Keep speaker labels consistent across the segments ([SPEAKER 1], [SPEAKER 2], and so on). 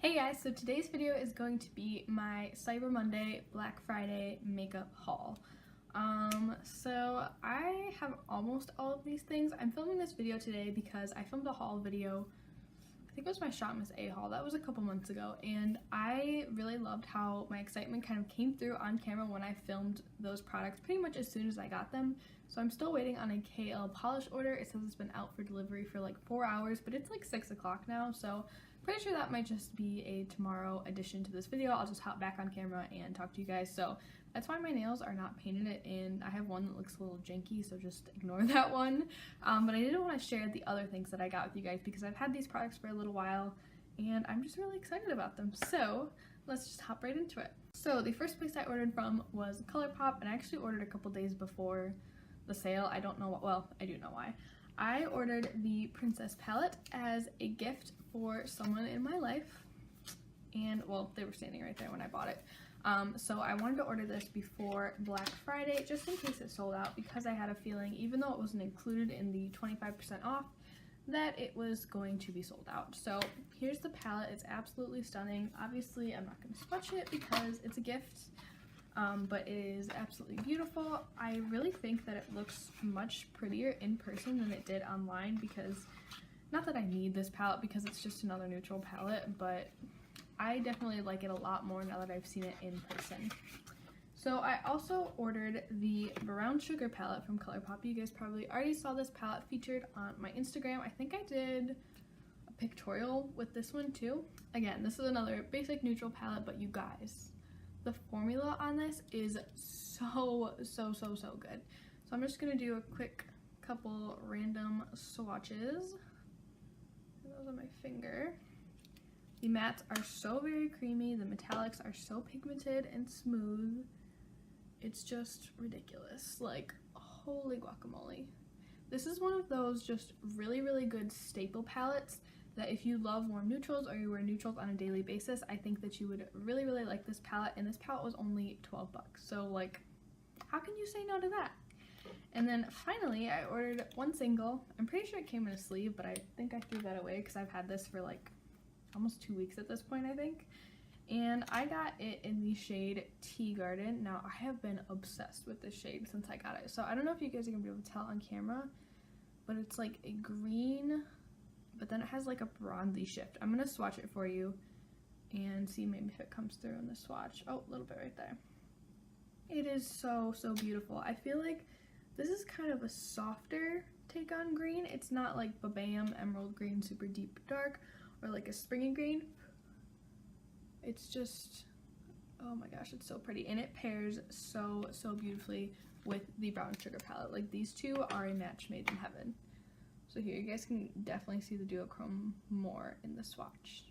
[SPEAKER 1] Hey guys, so today's video is going to be my Cyber Monday Black Friday makeup haul. So I have almost all of these things. I'm filming this video today because I filmed a haul video, I think it was my Shop Miss A haul, that was a couple months ago, and I really loved how my excitement kind of came through on camera when I filmed those products pretty much as soon as I got them. So I'm still waiting on a KL polish order. It says it's been out for delivery for like 4 hours, but it's like 6 o'clock now, so pretty sure that might just be a tomorrow addition to this video. I'll just hop back on camera and talk to you guys. So that's why my nails are not painted, and I have one that looks a little janky, so just ignore that one. But I did want to share the other things that I got with you guys because I've had these products for a little while and I'm just really excited about them. So let's just hop right into it. So the first place I ordered from was ColourPop, and I actually ordered a couple days before the sale. I don't know what, well, I do know why. I ordered the Princess palette as a gift for someone in my life, and well, they were standing right there when I bought it. So I wanted to order this before Black Friday just in case it sold out, because I had a feeling, even though it wasn't included in the 25% off, that it was going to be sold out. So here's the palette. It's absolutely stunning. Obviously I'm not going to swatch it because it's a gift, but it is absolutely beautiful. I really think that it looks much prettier in person than it did online, because not that I need this palette because it's just another neutral palette, but I definitely like it a lot more now that I've seen it in person. So I also ordered the Brown Sugar palette from ColourPop. You guys probably already saw this palette featured on my Instagram. I think I did a pictorial with this one too. Again, this is another basic neutral palette, but you guys, the formula on this is so good. So I'm just gonna do a quick couple random swatches. Those on my finger. The mattes are so very creamy. The metallics are so pigmented and smooth. It's just ridiculous. Like, holy guacamole. This is one of those just really good staple palettes that if you love warm neutrals or you wear neutrals on a daily basis, I think that you would really like this palette. And this palette was only 12 bucks. So like, how can you say no to that? And then finally, I ordered one single. I'm pretty sure it came in a sleeve, but I think I threw that away because I've had this for like almost 2 weeks at this point, I think. And I got it in the shade Tea Garden. Now, I have been obsessed with this shade since I got it. So I don't know if you guys are gonna be able to tell on camera, but it's like a green, but then it has like a bronzy shift. I'm gonna swatch it for you and see maybe if it comes through in the swatch. Oh, a little bit right there. It is so beautiful. I feel like this is kind of a softer take on green. It's not like Babam Emerald Green, super deep dark, or like a springy green. It's just, oh my gosh, it's so pretty, and it pairs so beautifully with the Brown Sugar palette. Like, these two are a match made in heaven. So here, you guys can definitely see the duochrome more in the swatch.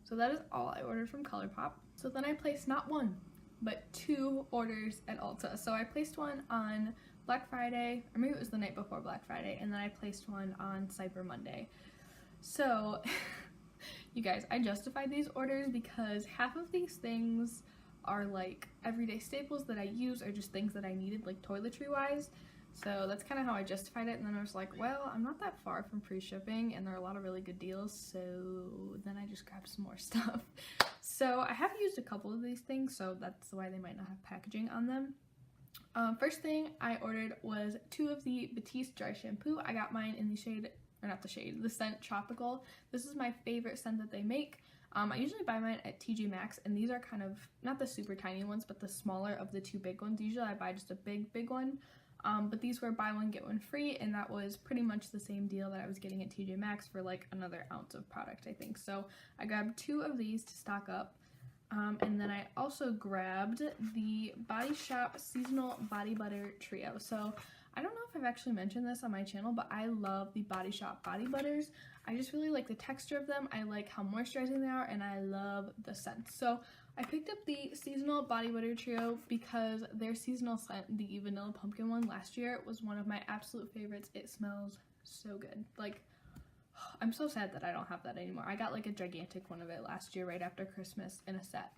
[SPEAKER 1] So that is all I ordered from ColourPop. So then I placed not one, but 2 orders at Ulta. So I placed one on Black Friday, or maybe it was the night before Black Friday, and then I placed one on Cyber Monday. So you guys, I justified these orders because half of these things are like everyday staples that I use, or just things that I needed, like toiletry wise. So that's kind of how I justified it. And then I was like, well, I'm not that far from free shipping and there are a lot of really good deals, so then I just grabbed some more stuff. So I have used a couple of these things, so that's why they might not have packaging on them. First thing I ordered was 2 of the Batiste dry shampoo. I got mine in the shade, or not the shade, the scent Tropical. This is my favorite scent that they make. I usually buy mine at TJ Maxx, and these are kind of, not the super tiny ones, but the smaller of the 2 big ones. Usually I buy just a big one, but these were buy one get one free, and that was pretty much the same deal that I was getting at TJ Maxx for like another ounce of product, I think. So I grabbed 2 of these to stock up. And then I also grabbed the Body Shop Seasonal Body Butter Trio. So I don't know if I've actually mentioned this on my channel, but I love the Body Shop Body Butters. I just really like the texture of them. I like how moisturizing they are, and I love the scent. So I picked up the Seasonal Body Butter Trio because their seasonal scent, the Vanilla Pumpkin one last year, was one of my absolute favorites. It smells so good. Like, I'm so sad that I don't have that anymore. I got like a gigantic one of it last year right after Christmas in a set.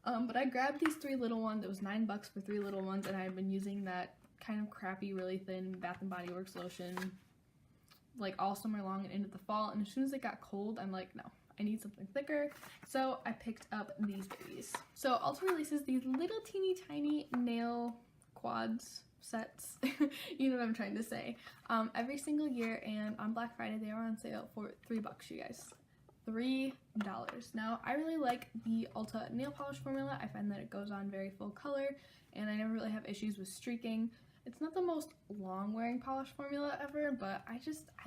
[SPEAKER 1] But I grabbed these 3 little ones. It was 9 bucks for 3 little ones, and I've been using that kind of crappy, really thin Bath & Body Works lotion like all summer long and into the fall. And as soon as it got cold, I'm like, no, I need something thicker, so I picked up these babies. So Ulta releases these little teeny tiny nail quads sets, you know what I'm trying to say, every single year, and on Black Friday they are on sale for $3, you guys. $3. Now, I really like the Ulta nail polish formula. I find that it goes on very full color, and I never really have issues with streaking. It's not the most long wearing polish formula ever, but I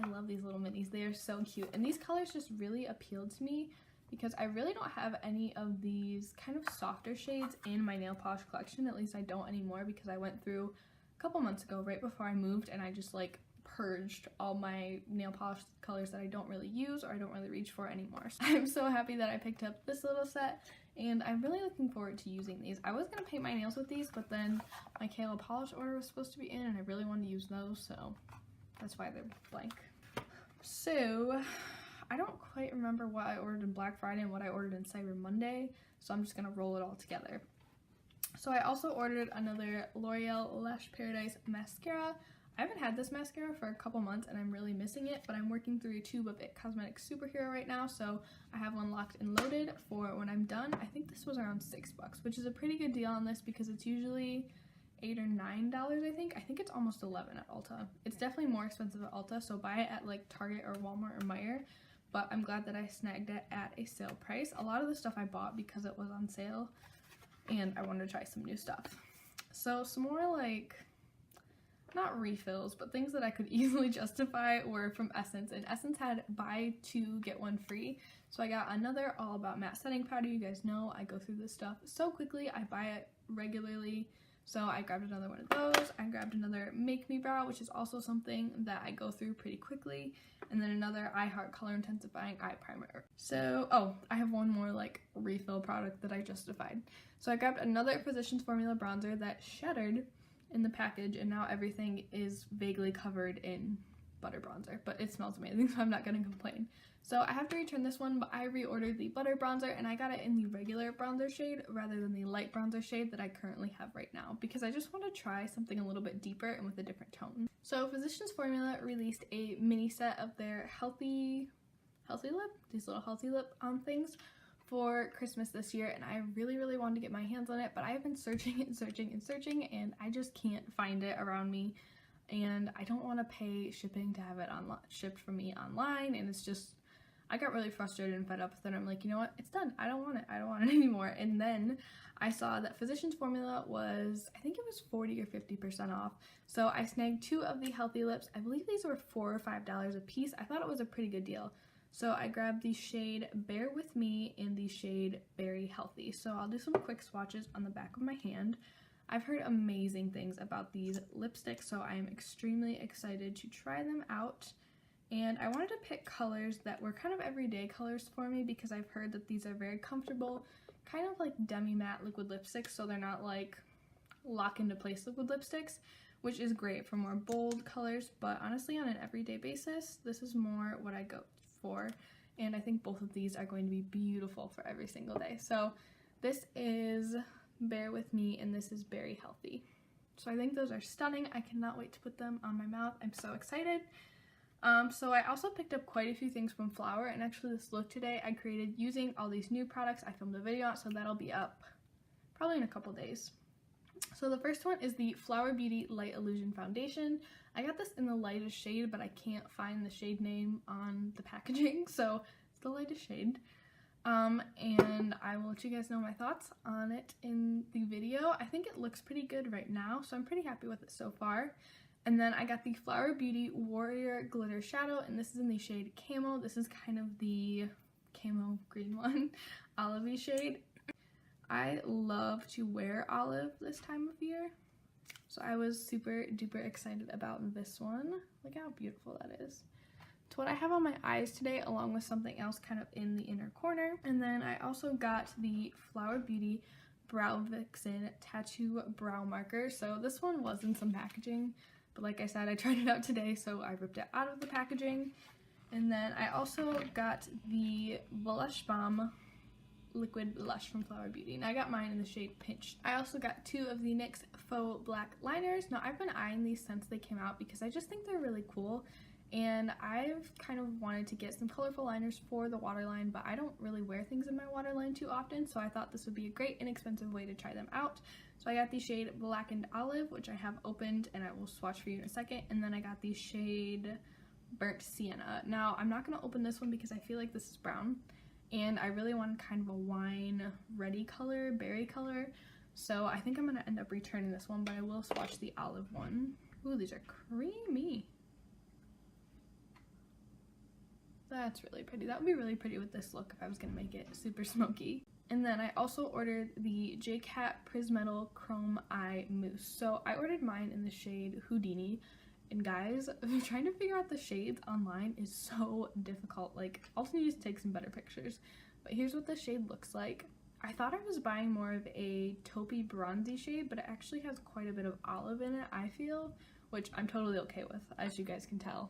[SPEAKER 1] love these little minis. They are so cute, and these colors just really appealed to me because I really don't have any of these kind of softer shades in my nail polish collection. At least I don't anymore, because I went through a couple months ago right before I moved, and I just like purged all my nail polish colors that I don't really use or I don't really reach for anymore. So I'm so happy that I picked up this little set, and I'm really looking forward to using these. I was gonna paint my nails with these, but then my Kayla polish order was supposed to be in, and I really wanted to use those, so that's why they're blank. So I don't quite remember what I ordered in Black Friday and what I ordered in Cyber Monday, so I'm just gonna roll it all together. So I also ordered another L'Oreal Lash Paradise mascara. I haven't had this mascara for a couple months and I'm really missing it, but I'm working through a tube of It Cosmetics Superhero right now, so I have one locked and loaded for when I'm done. I think this was around $6, which is a pretty good deal on this because it's usually $8 or $9, I think. I think it's almost $11 at Ulta. It's definitely more expensive at Ulta, so buy it at like Target or Walmart or Meijer, but I'm glad that I snagged it at a sale price. A lot of the stuff I bought because it was on sale, and I wanted to try some new stuff. So some more like, not refills, but things that I could easily justify were from Essence, and Essence had buy two get one free. So I got another All About Matte Setting Powder. You guys know I go through this stuff so quickly. I buy it regularly, so I grabbed another one of those. I grabbed another Make Me Brow, which is also something that I go through pretty quickly, and then another I Heart Color Intensifying Eye Primer. So, oh, I have one more like refill product that I justified. So I grabbed another Physicians Formula bronzer that shattered in the package, and now everything is vaguely covered in butter bronzer, but it smells amazing, so I'm not gonna complain. So I have to return this one, but I reordered the butter bronzer, and I got it in the regular bronzer shade rather than the light bronzer shade that I currently have right now, because I just want to try something a little bit deeper and with a different tone. So Physicians Formula released a mini set of their healthy lip, these little healthy lip things for Christmas this year, and I really wanted to get my hands on it, but I have been searching and searching and searching, and I just can't find it around me, and I don't want to pay shipping to have it shipped from me online, and it's just, I got really frustrated and fed up with it. I'm like, you know what, it's done, I don't want it anymore. And then I saw that Physicians Formula was, I think it was 40 or 50% off, so I snagged two of the healthy lips. I believe these were $4 or $5 a piece. I thought it was a pretty good deal. So I grabbed the shade Bear With Me and the shade Berry Healthy. So I'll do some quick swatches on the back of my hand. I've heard amazing things about these lipsticks, so I am extremely excited to try them out. And I wanted to pick colors that were kind of everyday colors for me because I've heard that these are very comfortable, kind of like demi-matte liquid lipsticks, so they're not like lock into place liquid lipsticks, which is great for more bold colors, but honestly on an everyday basis, this is more what I go for, and I think both of these are going to be beautiful for every single day. So this is Bear With Me and this is Berry Healthy. So I think those are stunning. I cannot wait to put them on my mouth. I'm so excited. So I also picked up quite a few things from Flower, and actually this look today I created using all these new products. I filmed a video on, so that'll be up probably in a couple days. So the first one is the Flower Beauty Light Illusion Foundation. I got this in the lightest shade, but I can't find the shade name on the packaging, so it's the lightest shade. And I will let you guys know my thoughts on it in the video. I think it looks pretty good right now, so I'm pretty happy with it so far. And then I got the Flower Beauty Warrior Glitter Shadow, and this is in the shade Camo. This is kind of the camo green one, olivey shade. I love to wear olive this time of year, so I was super duper excited about this one. Look how beautiful that is. It's what I have on my eyes today, along with something else kind of in the inner corner. And then I also got the Flower Beauty Brow Vixen Tattoo Brow Marker. So this one was in some packaging, but like I said, I tried it out today, so I ripped it out of the packaging. And then I also got the Blush Bomb Liquid Blush from Flower Beauty, and I got mine in the shade Pinched. I also got two of the NYX Faux Black Liners. Now, I've been eyeing these since they came out because I just think they're really cool, and I've kind of wanted to get some colorful liners for the waterline, but I don't really wear things in my waterline too often, so I thought this would be a great inexpensive way to try them out. So I got the shade Blackened Olive, which I have opened and I will swatch for you in a second, and then I got the shade Burnt Sienna. Now I'm not going to open this one because I feel like this is brown, and I really want kind of a wine ready color, berry color, so I think I'm going to end up returning this one, but I will swatch the olive one. Ooh, these are creamy. That's really pretty. That would be really pretty with this look if I was going to make it super smoky. And then I also ordered the JCat Prismetal Chrome Eye Mousse. So I ordered mine in the shade Houdini. And guys, trying to figure out the shades online is so difficult. Like, all you need to take some better pictures. But here's what the shade looks like. I thought I was buying more of a taupey bronzy shade, but it actually has quite a bit of olive in it, I feel, which I'm totally okay with. As you guys can tell,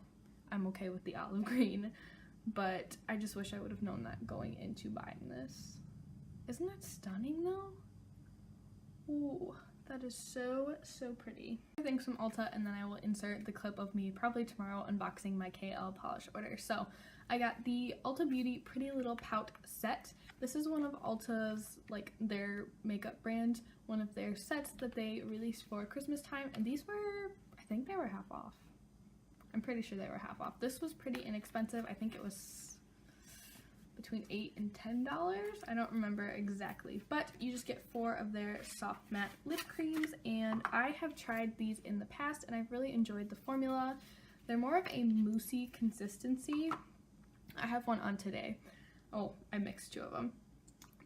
[SPEAKER 1] I'm okay with the olive green. But I just wish I would have known that going into buying this. Isn't that stunning though? Ooh, that is so, so pretty. Things from Ulta, and then I will insert the clip of me probably tomorrow unboxing my KL polish order. So I got the Ulta Beauty Pretty Little Pout set. This is one of Ulta's, like, their makeup brand, one of their sets that they released for Christmas time, and these were, I think they were half off. I'm pretty sure they were half off. This was pretty inexpensive. I think it was between $8 and $10. I don't remember exactly, but you just get 4 of their soft matte lip creams, and I have tried these in the past and I've really enjoyed the formula. They're more of a moussey consistency. I have one on today. Oh, I mixed 2 of them.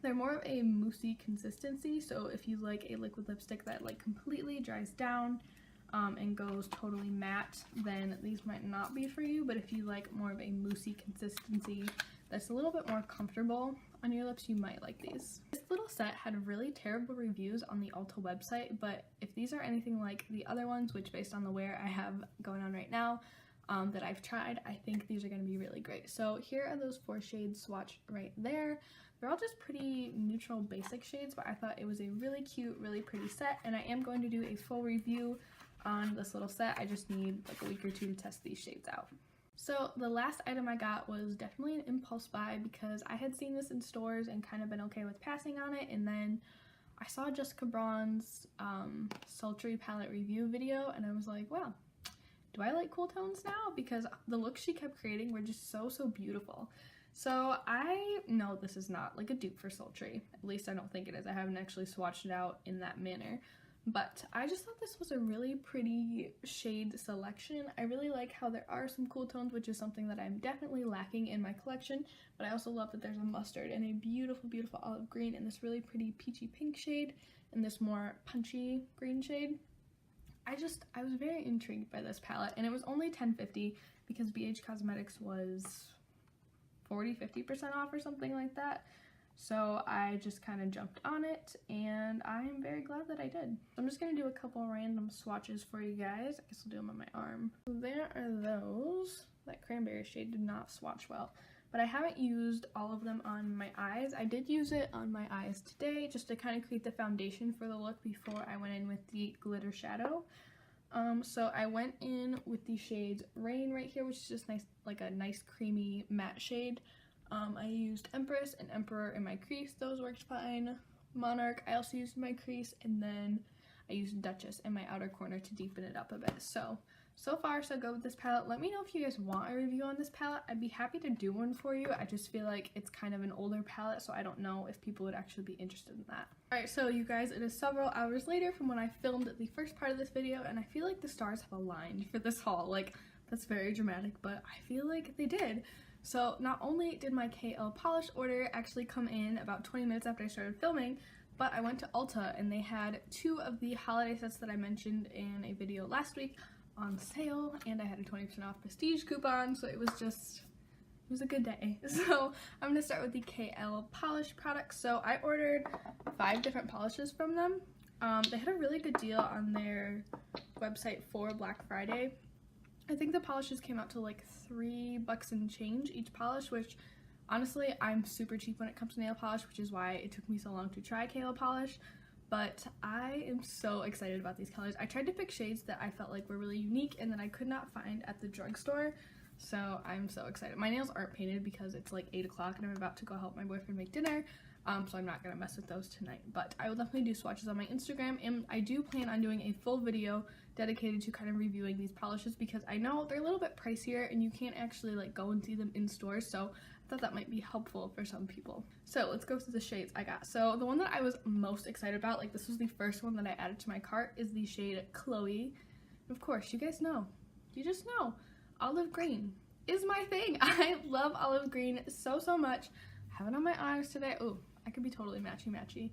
[SPEAKER 1] They're more of a moussey consistency, so if you like a liquid lipstick that like completely dries down and goes totally matte, then these might not be for you. But if you like more of a moussey consistency that's a little bit more comfortable on your lips, you might like these. This little set had really terrible reviews on the Ulta website, but if these are anything like the other ones, which based on the wear I have going on right now that I've tried, I think these are going to be really great. So here are those 4 shades swatched right there. They're all just pretty neutral basic shades, but I thought it was a really cute, really pretty set, and I am going to do a full review on this little set. I just need like a week or 2 to test these shades out. So the last item I got was definitely an impulse buy because I had seen this in stores and kind of been okay with passing on it, and then I saw Jessica Braun's sultry palette review video and I was like, wow, do I like cool tones now? Because the looks she kept creating were just so, so beautiful. So I know this is not like a dupe for sultry. At least I don't think it is. I haven't actually swatched it out in that manner. But I just thought this was a really pretty shade selection. I really like how there are some cool tones, which is something that I'm definitely lacking in my collection. But I also love that there's a mustard and a beautiful, beautiful olive green and this really pretty peachy pink shade and this more punchy green shade. I was very intrigued by this palette, and it was only $10.50 because BH Cosmetics was 40–50% off or something like that. So I just kind of jumped on it, and I'm very glad that I did. I'm just going to do a couple random swatches for you guys. I guess I'll do them on my arm. There are those. That cranberry shade did not swatch well, but I haven't used all of them on my eyes. I did use it on my eyes today just to kind of create the foundation for the look before I went in with the glitter shadow. So I went in with the shades Rain right here, which is just nice, like a nice creamy matte shade. I used Empress and Emperor in my crease. Those worked fine. Monarch I also used in my crease, and then I used Duchess in my outer corner to deepen it up a bit. So far so good with this palette. Let me know if you guys want a review on this palette. I'd be happy to do one for you. I just feel like it's kind of an older palette, so I don't know if people would actually be interested in that. Alright, so you guys, it is several hours later from when I filmed the first part of this video, and I feel like the stars have aligned for this haul. Like, that's very dramatic, but I feel like they did. So not only did my KL polish order actually come in about 20 minutes after I started filming, but I went to Ulta and they had 2 of the holiday sets that I mentioned in a video last week on sale, and I had a 20% off prestige coupon, so it was a good day. So I'm going to start with the KL polish products. So I ordered 5 different polishes from them. They had a really good deal on their website for Black Friday. I think the polishes came out to like $3 and change each polish, which honestly I'm super cheap when it comes to nail polish, which is why it took me so long to try KL polish. But I am so excited about these colors. I tried to pick shades that I felt like were really unique and that I could not find at the drugstore. So I'm so excited. My nails aren't painted because it's like 8 o'clock and I'm about to go help my boyfriend make dinner. So I'm not gonna mess with those tonight, but I will definitely do swatches on my Instagram, and I do plan on doing a full video dedicated to kind of reviewing these polishes because I know they're a little bit pricier and you can't actually like go and see them in stores, so I thought that might be helpful for some people. So let's go through the shades I got. So the one that I was most excited about, like this was the first one that I added to my cart, is the shade Chloe. Of course, you guys know, you just know, olive green is my thing. I love olive green so much. I have it on my eyes today. Oh, I could be totally matchy.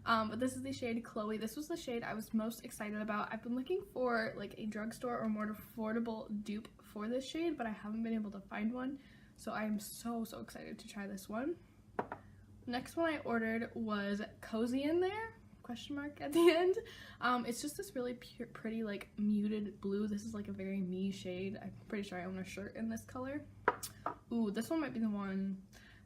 [SPEAKER 1] But this is the shade Chloe. This was the shade I was most excited about. I've been looking for like a drugstore or more affordable dupe for this shade, but I haven't been able to find one. So I am so excited to try this one. Next one I ordered was Cozy in There, question mark at the end. It's just this really pretty like muted blue. This is like a very me shade. I'm pretty sure I own a shirt in this color. Ooh, this one might be the one.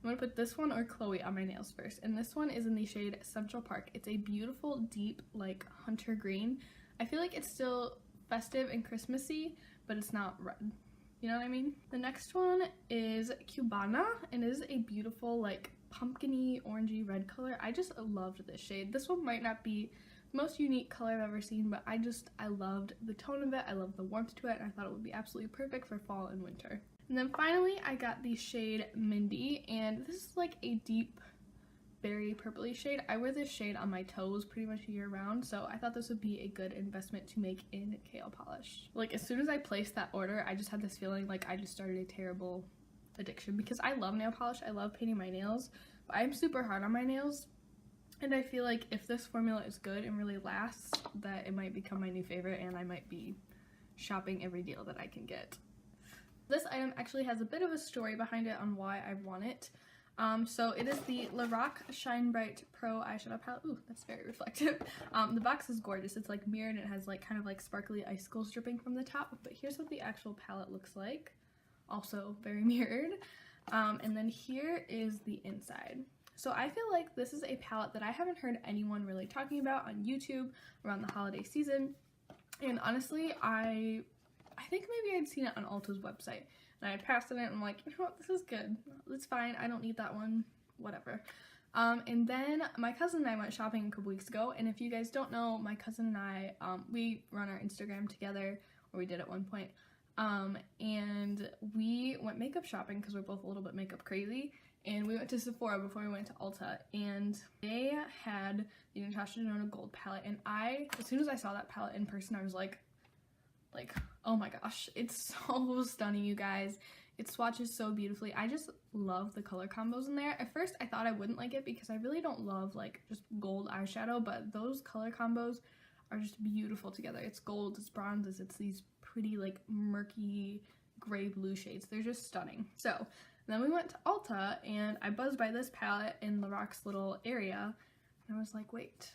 [SPEAKER 1] I'm gonna put this one or Chloe on my nails first, and this one is in the shade Central Park. It's a beautiful deep like hunter green. I feel like it's still festive and Christmassy, but it's not red, you know what I mean? The next one is Cubana, and it is a beautiful like pumpkin-y orangey red color. I just loved this shade. This one might not be the most unique color I've ever seen, but I loved the tone of it. I loved the warmth to it, and I thought it would be absolutely perfect for fall and winter. And then finally, I got the shade Mindy, and this is like a deep berry purpley shade. I wear this shade on my toes pretty much year round, so I thought this would be a good investment to make in kale polish. Like as soon as I placed that order, I just had this feeling like I just started a terrible addiction because I love nail polish. I love painting my nails, but I'm super hard on my nails, and I feel like if this formula is good and really lasts, that it might become my new favorite and I might be shopping every deal that I can get. This item actually has a bit of a story behind it on why I want it. So it is the LORAC Shine Bright Pro eyeshadow palette. Ooh, that's very reflective. The box is gorgeous. It's like mirrored and it has like kind of like sparkly icicles dripping from the top. But here's what the actual palette looks like. Also very mirrored. And then here is the inside. So I feel like this is a palette that I haven't heard anyone really talking about on YouTube around the holiday season. And honestly, I think maybe I'd seen it on Ulta's website, and I had passed it and I'm like, you know what, this is good. It's fine. I don't need that one. Whatever. And then my cousin and I went shopping a couple weeks ago, and if you guys don't know, my cousin and I, we run our Instagram together, or we did at one point, and we went makeup shopping because we're both a little bit makeup crazy, and we went to Sephora before we went to Ulta, and they had the Natasha Denona Gold palette, and as soon as I saw that palette in person, I was like, oh my gosh, it's so stunning, you guys. It swatches so beautifully. I just love the color combos in there. At first, I thought I wouldn't like it because I really don't love like just gold eyeshadow, but those color combos are just beautiful together. It's gold, it's bronzes, it's these pretty like murky gray blue shades. They're just stunning. So then we went to Ulta and I buzzed by this palette in LORAC's little area, and I was like, wait,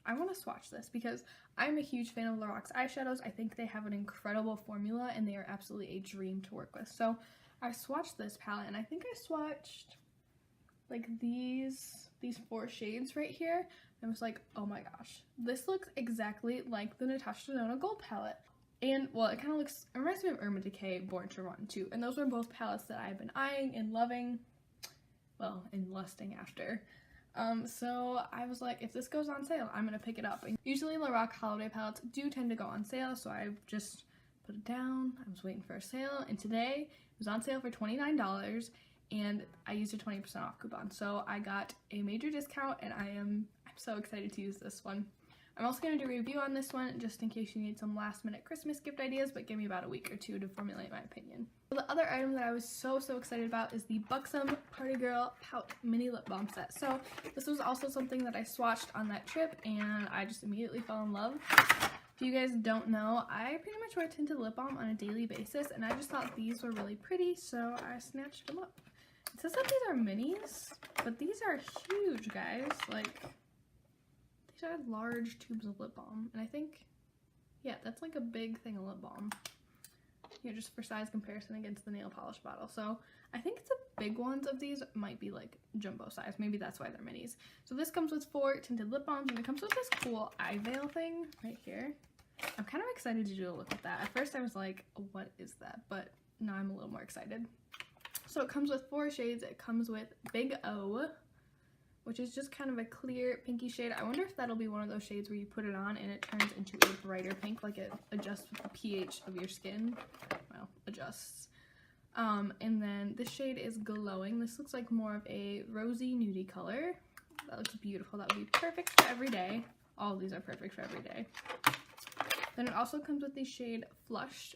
[SPEAKER 1] I want to swatch this because I'm a huge fan of LORAC's eyeshadows. I think they have an incredible formula and they are absolutely a dream to work with. So I swatched this palette, and I think I swatched like these 4 shades right here. And I was like, oh my gosh, this looks exactly like the Natasha Denona Gold palette. And well, it kind of reminds me of Irma Decay Born to Run too. And those were both palettes that I've been eyeing and loving, well, and lusting after. So I was like, if this goes on sale, I'm gonna pick it up. And usually LORAC holiday palettes do tend to go on sale, so I just put it down. I was waiting for a sale, and today it was on sale for $29, and I used a 20% off coupon. So I got a major discount, and I'm so excited to use this one. I'm also going to do a review on this one just in case you need some last minute Christmas gift ideas, but give me about a week or two to formulate my opinion. So the other item that I was so excited about is the Buxom Party Girl Pout Mini Lip Balm Set. So this was also something that I swatched on that trip, and I just immediately fell in love. If you guys don't know, I pretty much wear tinted lip balm on a daily basis, and I just thought these were really pretty, so I snatched them up. It says that these are minis, but these are huge, guys. Like, these are large tubes of lip balm, and I think, yeah, that's like a big thing of lip balm. Here, just for size comparison against the nail polish bottle. So I think the big ones of these might be like jumbo size. Maybe that's why they're minis. So this comes with 4 tinted lip balms, and it comes with this cool eye veil thing right here. I'm kind of excited to do a look at that. At first I was like, what is that? But now I'm a little more excited. So it comes with 4 shades. It comes with Big O, which is just kind of a clear pinky shade. I wonder if that'll be one of those shades where you put it on and it turns into a brighter pink, like it adjusts with the pH of your skin. Well, adjusts. And then this shade is Glowing. This looks like more of a rosy nudie color. That looks beautiful. That would be perfect for every day. All of these are perfect for every day. Then it also comes with the shade Flushed.